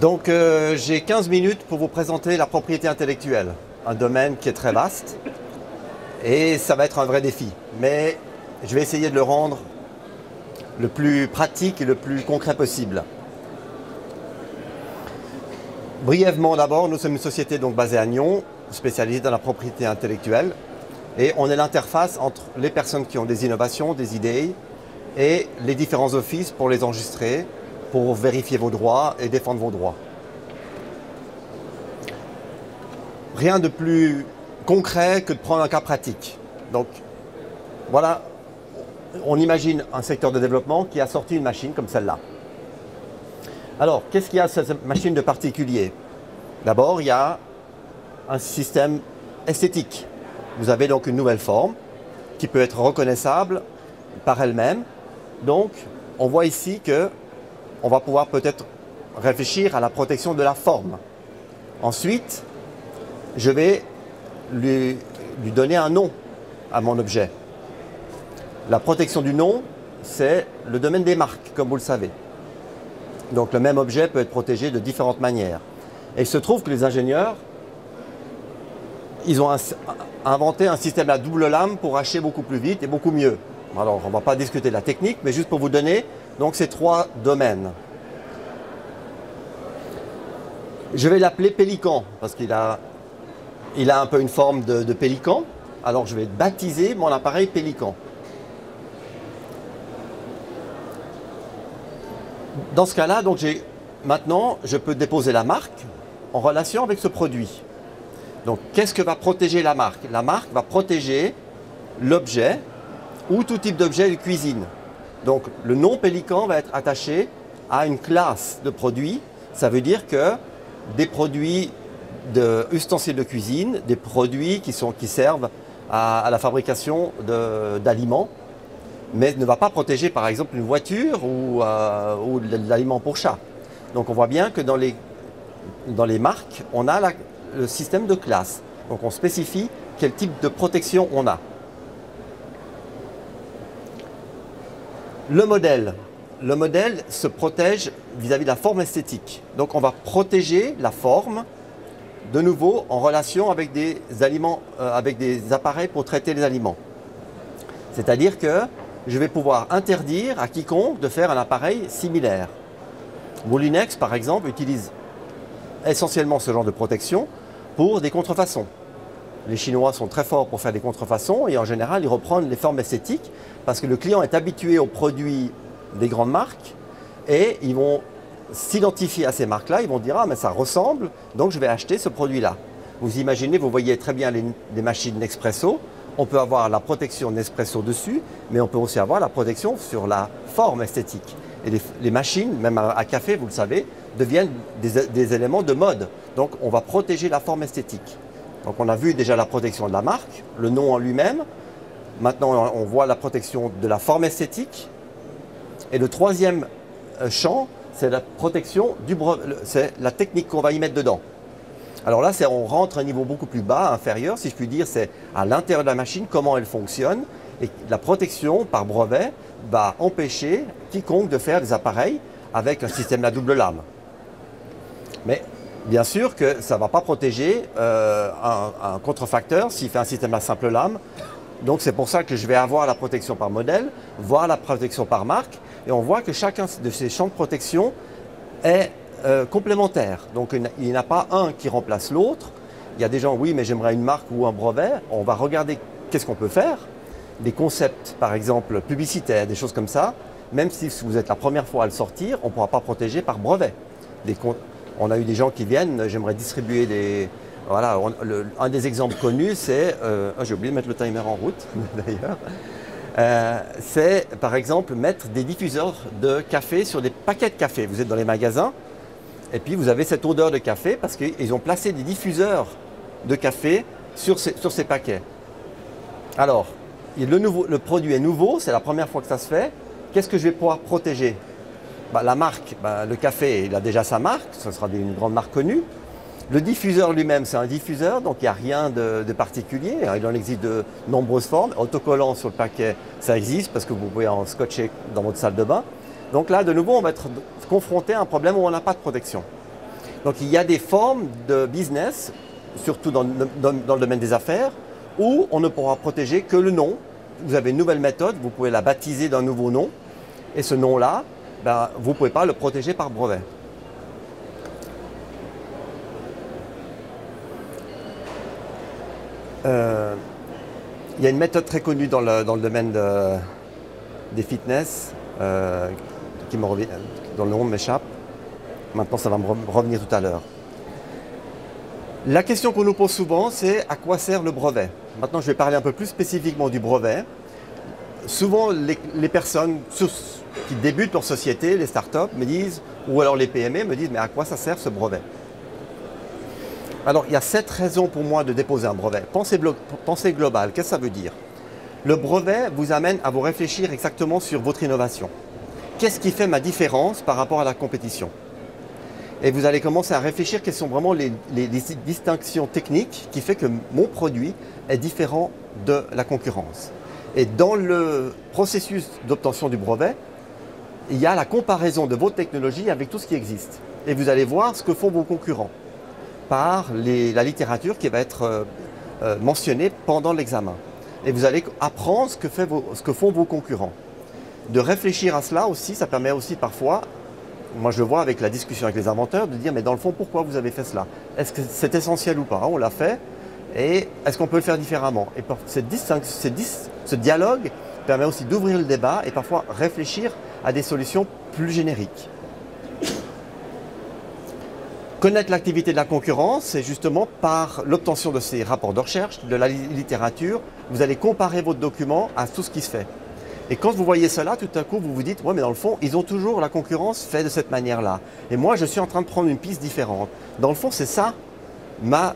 Donc j'ai 15 minutes pour vous présenter la propriété intellectuelle, un domaine qui est très vaste et ça va être un vrai défi. Mais je vais essayer de le rendre le plus pratique et le plus concret possible. Brièvement d'abord, nous sommes une société donc basée à Nyon, spécialisée dans la propriété intellectuelle et on est l'interface entre les personnes qui ont des innovations, des idées et les différents offices pour les enregistrer, pour vérifier vos droits et défendre vos droits. Rien de plus concret que de prendre un cas pratique. Donc voilà, on imagine un secteur de développement qui a sorti une machine comme celle-là. Alors, qu'est-ce qu'il y a sur cette machine de particulier? D'abord, il y a un système esthétique. Vous avez donc une nouvelle forme qui peut être reconnaissable par elle-même. Donc, on voit ici que on va pouvoir peut-être réfléchir à la protection de la forme. Ensuite, je vais lui donner un nom à mon objet. La protection du nom, c'est le domaine des marques, comme vous le savez. Donc le même objet peut être protégé de différentes manières. Et il se trouve que les ingénieurs, ils ont inventé un système à double lame pour hacher beaucoup plus vite et beaucoup mieux. Alors on ne va pas discuter de la technique, mais juste pour vous donner donc ces trois domaines. Je vais l'appeler pélican, parce qu'il a un peu une forme de pélican. Alors je vais baptiser mon appareil pélican. Dans ce cas-là, donc maintenant, je peux déposer la marque en relation avec ce produit. Donc, qu'est-ce que va protéger la marque? La marque va protéger l'objet ou tout type d'objet de cuisine. Donc, le nom Pélican va être attaché à une classe de produits. Ça veut dire que des produits d'ustensiles de cuisine, des produits qui servent à la fabrication d'aliments, mais ne va pas protéger par exemple une voiture ou de l'aliment pour chat. Donc on voit bien que dans les marques, on a le système de classe. Donc on spécifie quel type de protection on a. Le modèle se protège vis-à-vis de la forme esthétique. Donc on va protéger la forme, de nouveau en relation avec des aliments, avec des appareils pour traiter les aliments. C'est-à-dire que je vais pouvoir interdire à quiconque de faire un appareil similaire. Moulinex, par exemple, utilise essentiellement ce genre de protection pour des contrefaçons. Les Chinois sont très forts pour faire des contrefaçons et en général, ils reprennent les formes esthétiques parce que le client est habitué aux produits des grandes marques et ils vont s'identifier à ces marques-là, ils vont dire « Ah, mais ça ressemble, donc je vais acheter ce produit-là ». Vous imaginez, vous voyez très bien les machines Nespresso. On peut avoir la protection Nespresso dessus, mais on peut aussi avoir la protection sur la forme esthétique. Et les machines, même à café, vous le savez, deviennent des éléments de mode. Donc on va protéger la forme esthétique. Donc on a vu déjà la protection de la marque, le nom en lui-même. Maintenant on voit la protection de la forme esthétique. Et le troisième champ, c'est la protection du brevet, c'est la technique qu'on va y mettre dedans. Alors là, on rentre à un niveau beaucoup plus bas, inférieur, si je puis dire, c'est à l'intérieur de la machine, comment elle fonctionne. Et la protection par brevet va empêcher quiconque de faire des appareils avec un système à double lame. Mais bien sûr que ça ne va pas protéger un contrefacteur s'il fait un système à simple lame. Donc c'est pour ça que je vais avoir la protection par modèle, voire la protection par marque. Et on voit que chacun de ces champs de protection est complémentaires. Donc il n'y en a pas un qui remplace l'autre. Il y a des gens, oui, mais j'aimerais une marque ou un brevet. On va regarder qu'est-ce qu'on peut faire. Des concepts, par exemple, publicitaires, des choses comme ça. Même si vous êtes la première fois à le sortir, on ne pourra pas protéger par brevet. On a eu des gens qui viennent, j'aimerais distribuer des... Voilà, un des exemples connus, c'est... j'ai oublié de mettre le timer en route, d'ailleurs. C'est, par exemple, mettre des diffuseurs de café sur des paquets de café. Vous êtes dans les magasins, et puis vous avez cette odeur de café parce qu'ils ont placé des diffuseurs de café sur ces paquets. Alors, le produit est nouveau, c'est la première fois que ça se fait. Qu'est-ce que je vais pouvoir protéger? La marque, le café, il a déjà sa marque, ce sera une grande marque connue. Le diffuseur lui-même, c'est un diffuseur, donc il n'y a rien de particulier. Il en existe de nombreuses formes. Autocollant sur le paquet, ça existe parce que vous pouvez en scotcher dans votre salle de bain. Donc là, de nouveau, on va être confronté à un problème où on n'a pas de protection. Donc il y a des formes de business, surtout dans le domaine des affaires, où on ne pourra protéger que le nom. Vous avez une nouvelle méthode, vous pouvez la baptiser d'un nouveau nom, et ce nom-là, ben, vous ne pouvez pas le protéger par brevet. Il y a une méthode très connue dans le domaine des fitness, dont le nom m'échappe. Maintenant, ça va me revenir tout à l'heure. La question qu'on nous pose souvent, c'est à quoi sert le brevet? Maintenant, je vais parler un peu plus spécifiquement du brevet. Souvent, les personnes qui débutent leur société, les startups, me disent, ou alors les PME me disent, mais à quoi ça sert ce brevet? Alors, il y a 7 raisons pour moi de déposer un brevet. Pensée globale, qu'est-ce que ça veut dire? Le brevet vous amène à vous réfléchir exactement sur votre innovation. Qu'est-ce qui fait ma différence par rapport à la compétition? Et vous allez commencer à réfléchir quelles sont vraiment les distinctions techniques qui font que mon produit est différent de la concurrence. Et dans le processus d'obtention du brevet, il y a la comparaison de votre technologie avec tout ce qui existe. Et vous allez voir ce que font vos concurrents par la littérature qui va être mentionnée pendant l'examen. Et vous allez apprendre ce que font vos concurrents. De réfléchir à cela aussi, ça permet aussi parfois, moi je le vois avec la discussion avec les inventeurs, de dire mais dans le fond pourquoi vous avez fait cela? Est-ce que c'est essentiel ou pas? On l'a fait et est-ce qu'on peut le faire différemment? Et ce dialogue permet aussi d'ouvrir le débat et parfois réfléchir à des solutions plus génériques. Connaître l'activité de la concurrence, c'est justement par l'obtention de ces rapports de recherche, de la littérature, vous allez comparer votre document à tout ce qui se fait. Et quand vous voyez cela, tout à coup, vous vous dites, ouais, mais dans le fond, ils ont toujours la concurrence fait de cette manière-là. Et moi, je suis en train de prendre une piste différente. Dans le fond, c'est ça ma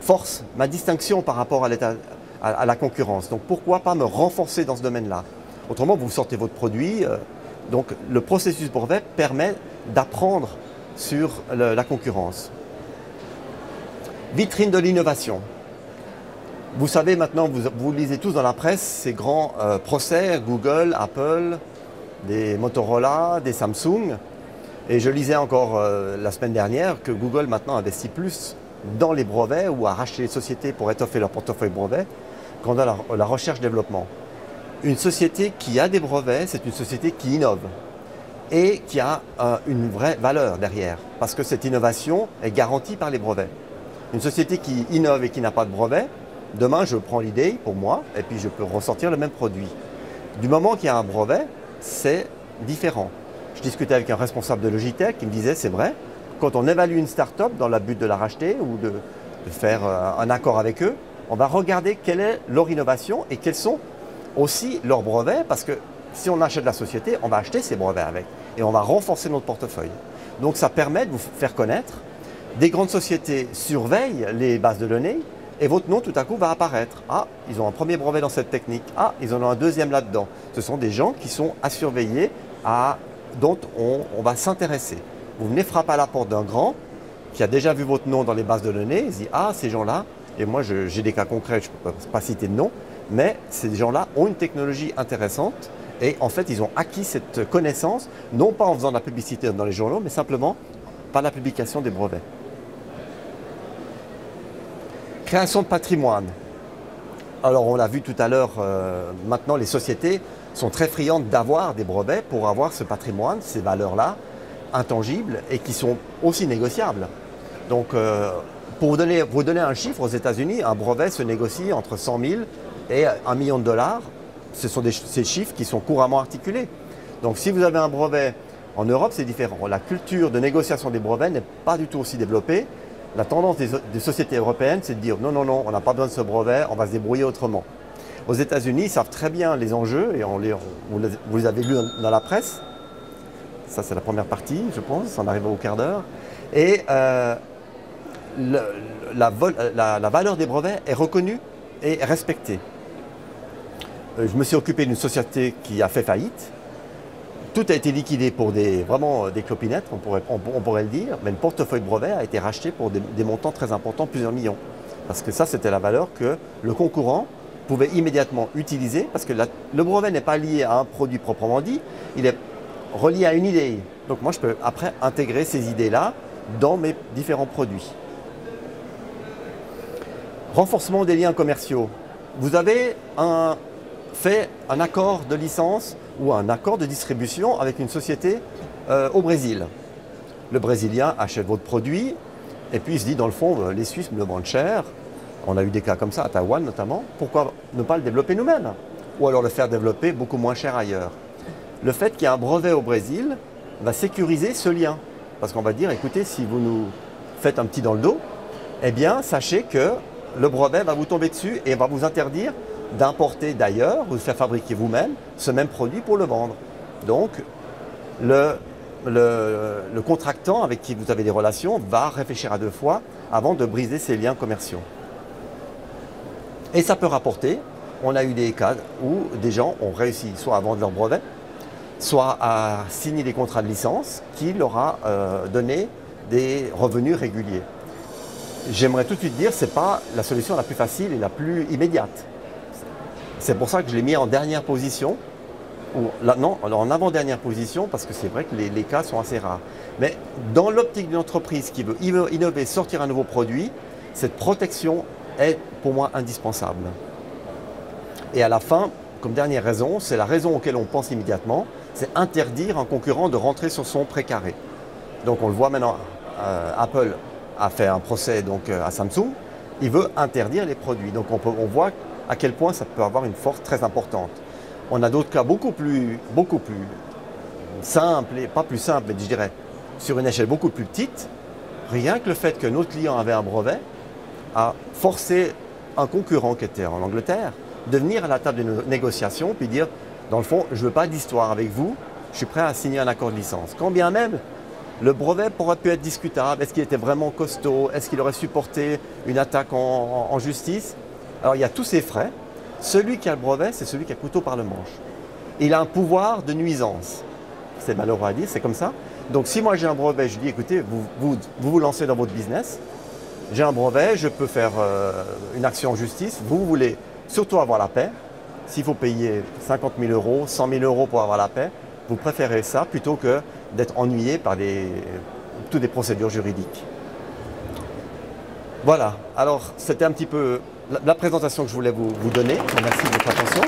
force, ma distinction par rapport à la concurrence. Donc, pourquoi pas me renforcer dans ce domaine-là? Autrement, vous sortez votre produit. Donc, le processus brevet permet d'apprendre sur la concurrence. Vitrine de l'innovation. Vous savez maintenant, vous lisez tous dans la presse ces grands procès, Google, Apple, des Motorola, des Samsung. Et je lisais encore la semaine dernière que Google maintenant investit plus dans les brevets ou a racheté les sociétés pour étoffer leur portefeuille brevet qu'en dans la recherche-développement. Une société qui a des brevets, c'est une société qui innove et qui a une vraie valeur derrière, parce que cette innovation est garantie par les brevets. Une société qui innove et qui n'a pas de brevet, demain je prends l'idée pour moi et puis je peux ressortir le même produit. Du moment qu'il y a un brevet, c'est différent. Je discutais avec un responsable de Logitech qui me disait, c'est vrai, quand on évalue une start-up dans le but de la racheter ou de faire un accord avec eux, on va regarder quelle est leur innovation et quels sont aussi leurs brevets, parce que si on achète la société, on va acheter ses brevets avec et on va renforcer notre portefeuille. Donc ça permet de vous faire connaître. Des grandes sociétés surveillent les bases de données et votre nom tout à coup va apparaître. Ah, ils ont un premier brevet dans cette technique. Ah, ils en ont un deuxième là-dedans. Ce sont des gens qui sont à surveiller, dont on va s'intéresser. Vous venez frapper à la porte d'un grand qui a déjà vu votre nom dans les bases de données. Il se dit, ah, ces gens-là, et moi j'ai des cas concrets, je ne peux pas citer de nom, mais ces gens-là ont une technologie intéressante. Et en fait, ils ont acquis cette connaissance, non pas en faisant de la publicité dans les journaux, mais simplement par la publication des brevets. Création de patrimoine. Alors, on l'a vu tout à l'heure, maintenant, les sociétés sont très friandes d'avoir des brevets pour avoir ce patrimoine, ces valeurs-là, intangibles et qui sont aussi négociables. Donc, pour vous donner un chiffre, aux États-Unis, un brevet se négocie entre 100 000 et 1 million de dollars. Ce sont ces chiffres qui sont couramment articulés. Donc si vous avez un brevet en Europe, c'est différent. La culture de négociation des brevets n'est pas du tout aussi développée. La tendance des sociétés européennes, c'est de dire non, non, non, on n'a pas besoin de ce brevet, on va se débrouiller autrement. Aux États-Unis, ils savent très bien les enjeux et vous les avez lus dans la presse. Ça, c'est la première partie, je pense, on arrive au quart d'heure. Et la valeur des brevets est reconnue et respectée. Je me suis occupé d'une société qui a fait faillite. Tout a été liquidé pour vraiment des clopinettes, on pourrait le dire, mais le portefeuille de brevets a été racheté pour des montants très importants, plusieurs millions. Parce que ça, c'était la valeur que le concurrent pouvait immédiatement utiliser, parce que le brevet n'est pas lié à un produit proprement dit, il est relié à une idée. Donc moi, je peux après intégrer ces idées-là dans mes différents produits. Renforcement des liens commerciaux. Vous avez fait un accord de licence ou un accord de distribution avec une société au Brésil. Le Brésilien achète votre produit et puis il se dit dans le fond, les Suisses me le vendent cher. On a eu des cas comme ça à Taïwan notamment. Pourquoi ne pas le développer nous-mêmes? Ou alors le faire développer beaucoup moins cher ailleurs. Le fait qu'il y ait un brevet au Brésil va sécuriser ce lien. Parce qu'on va dire, écoutez, si vous nous faites un petit dans le dos, eh bien, sachez que le brevet va vous tomber dessus et va vous interdire d'importer d'ailleurs ou de faire fabriquer vous-même ce même produit pour le vendre. Donc, le contractant avec qui vous avez des relations va réfléchir à deux fois avant de briser ces liens commerciaux. Et ça peut rapporter. On a eu des cas où des gens ont réussi soit à vendre leur brevet, soit à signer des contrats de licence qui leur a donné des revenus réguliers. J'aimerais tout de suite dire que ce n'est pas la solution la plus facile et la plus immédiate. C'est pour ça que je l'ai mis en dernière position, ou là, non, en avant-dernière position, parce que c'est vrai que les cas sont assez rares. Mais dans l'optique d'une entreprise qui veut innover, sortir un nouveau produit, cette protection est pour moi indispensable. Et à la fin, comme dernière raison, c'est la raison auquel on pense immédiatement, c'est interdire un concurrent de rentrer sur son précaré. Donc on le voit maintenant, Apple a fait un procès donc, à Samsung, il veut interdire les produits. Donc on voit à quel point ça peut avoir une force très importante. On a d'autres cas beaucoup plus simples, et pas plus simples, mais je dirais sur une échelle beaucoup plus petite. Rien que le fait que notre client avait un brevet a forcé un concurrent qui était en Angleterre de venir à la table de négociation puis dire, dans le fond, je ne veux pas d'histoire avec vous, je suis prêt à signer un accord de licence. Quand bien même, le brevet pourrait pu être discutable, est-ce qu'il était vraiment costaud, est-ce qu'il aurait supporté une attaque en justice? Alors il y a tous ces frais. Celui qui a le brevet, c'est celui qui a le couteau par le manche. Il a un pouvoir de nuisance. C'est malheureux à dire, c'est comme ça. Donc si moi j'ai un brevet, je dis, écoutez, vous lancez dans votre business, j'ai un brevet, je peux faire une action en justice, vous voulez surtout avoir la paix. S'il faut payer 50 000 euros, 100 000 euros pour avoir la paix, vous préférez ça plutôt que d'être ennuyé par toutes des procédures juridiques. Voilà, alors c'était un petit peu la présentation que je voulais vous donner. Merci de votre attention.